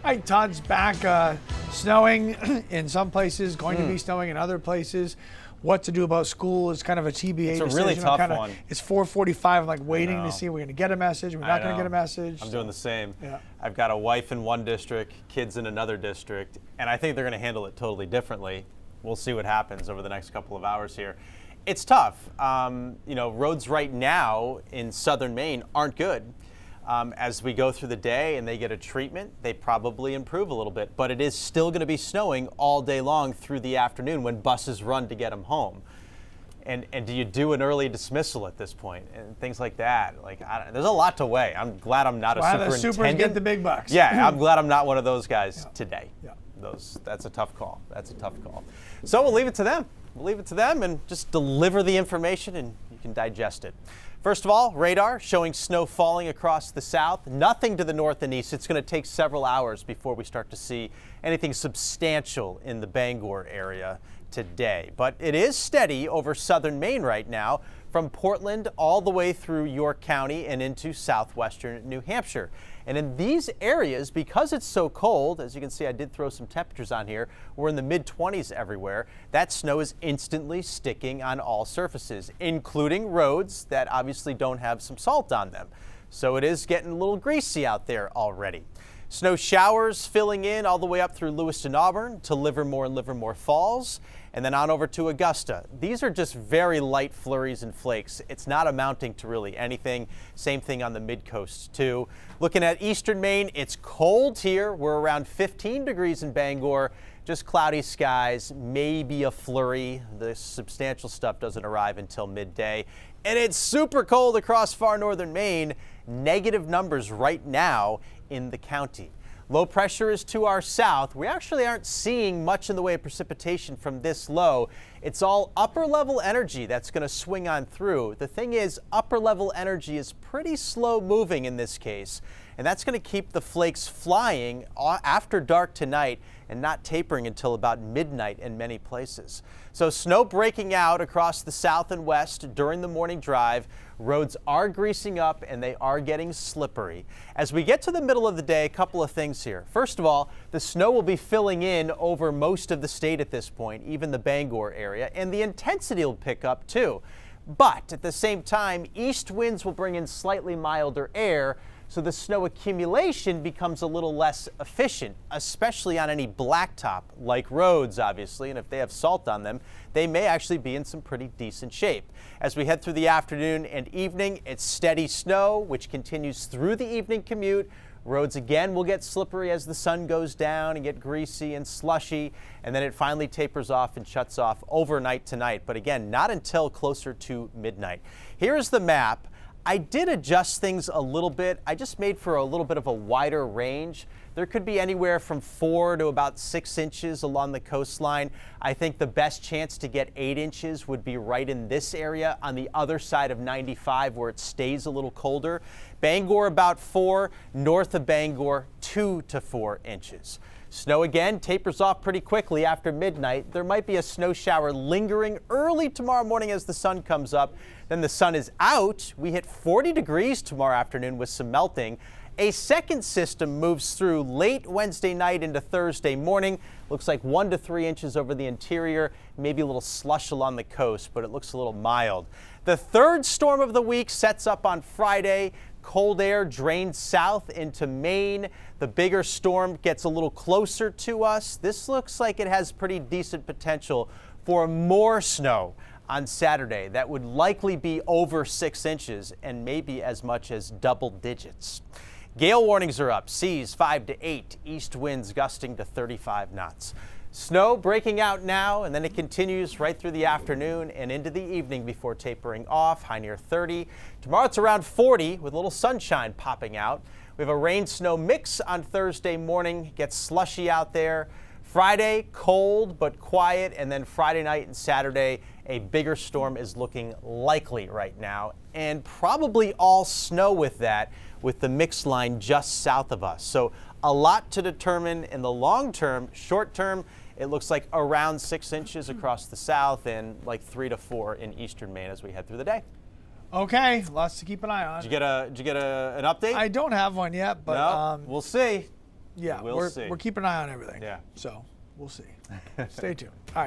Hi, Todd's back. Snowing in some places, going to be snowing in other places. What to do about school is kind of a TBA It's a decision. really tough one. It's 4:45. I'm like waiting to see we're going to get a message. We're not going to get a message. I'm doing the same. Yeah. I've got a wife in one district, kids in another district, and I think they're going to handle it totally differently. We'll see what happens over the next couple of hours here. It's tough. Roads right now in southern Maine aren't good. As we go through the day and they get a treatment, they probably improve a little bit. But it is still going to be snowing all day long through the afternoon when buses run to get them home. And do you do an early dismissal at this point and things like that? There's a lot to weigh. I'm glad I'm not a superintendent. The supers get the big bucks. Yeah, I'm glad I'm not one of those guys today. Yeah. That's a tough call. That's a tough call. So we'll leave it to them. We'll leave it to them and just deliver the information and you can digest it. First of all, radar showing snow falling across the south, nothing to the north and east. It's going to take several hours before we start to see anything substantial in the Bangor area today. But it is steady over southern Maine right now, from Portland all the way through York County and into southwestern New Hampshire. And in these areas, because it's so cold, as you can see, I did throw some temperatures on here, we're in the mid-20s everywhere. That snow is instantly sticking on all surfaces, including roads that obviously don't have some salt on them. So it is getting a little greasy out there already. Snow showers filling in all the way up through Lewiston, Auburn to Livermore and Livermore Falls, and then on over to Augusta. These are just very light flurries and flakes. It's not amounting to really anything. Same thing on the mid-coast too. Looking at eastern Maine, it's cold here. We're around 15 degrees in Bangor. Just cloudy skies, maybe a flurry. The substantial stuff doesn't arrive until midday. And it's super cold across far northern Maine. Negative numbers right now in the county. Low pressure is to our south. We actually aren't seeing much in the way of precipitation from this low. It's all upper level energy that's going to swing on through. The thing is, upper level energy is pretty slow moving in this case, and that's going to keep the flakes flying after dark tonight and not tapering until about midnight in many places. So snow breaking out across the south and west during the morning drive. Roads are greasing up and they are getting slippery. As we get to the middle of the day, a couple of things here. First of all, the snow will be filling in over most of the state at this point, even the Bangor area, and the intensity will pick up too. But at the same time, east winds will bring in slightly milder air, so the snow accumulation becomes a little less efficient, especially on any blacktop like roads, obviously, and if they have salt on them, they may actually be in some pretty decent shape. As we head through the afternoon and evening, it's steady snow, which continues through the evening commute. Roads again will get slippery as the sun goes down and get greasy and slushy, and then it finally tapers off and shuts off overnight tonight, but again, not until closer to midnight. Here's the map. I did adjust things a little bit. I just made for a little bit of a wider range. There could be anywhere from 4 to about 6 inches along the coastline. I think the best chance to get 8 inches would be right in this area on the other side of 95 where it stays a little colder. Bangor about 4, north of Bangor 2 to 4 inches. Snow again tapers off pretty quickly after midnight. There might be a snow shower lingering early tomorrow morning as the sun comes up. Then the sun is out. We hit 40 degrees tomorrow afternoon with some melting. A second system moves through late Wednesday night into Thursday morning. Looks like 1 to 3 inches over the interior, maybe a little slush along the coast, but it looks a little mild. The third storm of the week sets up on Friday. Cold air drains south into Maine. The bigger storm gets a little closer to us. This looks like it has pretty decent potential for more snow on Saturday. That would likely be over 6 inches and maybe as much as double digits. Gale warnings are up, seas 5 to 8, east winds gusting to 35 knots. Snow breaking out now, and then it continues right through the afternoon and into the evening before tapering off, high near 30. Tomorrow it's around 40 with a little sunshine popping out. We have a rain-snow mix on Thursday morning, gets slushy out there. Friday, cold but quiet, and then Friday night and Saturday, a bigger storm is looking likely right now, and probably all snow with that, with the mix line just south of us. So a lot to determine in the long term. Short term, it looks like around 6 inches across the south and like 3 to 4 in eastern Maine as we head through the day. Okay, lots to keep an eye on. Did you get an update? I don't have one yet, but no, we'll see. Yeah, we'll see. we're keeping an eye on everything. Yeah. So we'll see. Stay tuned. All right.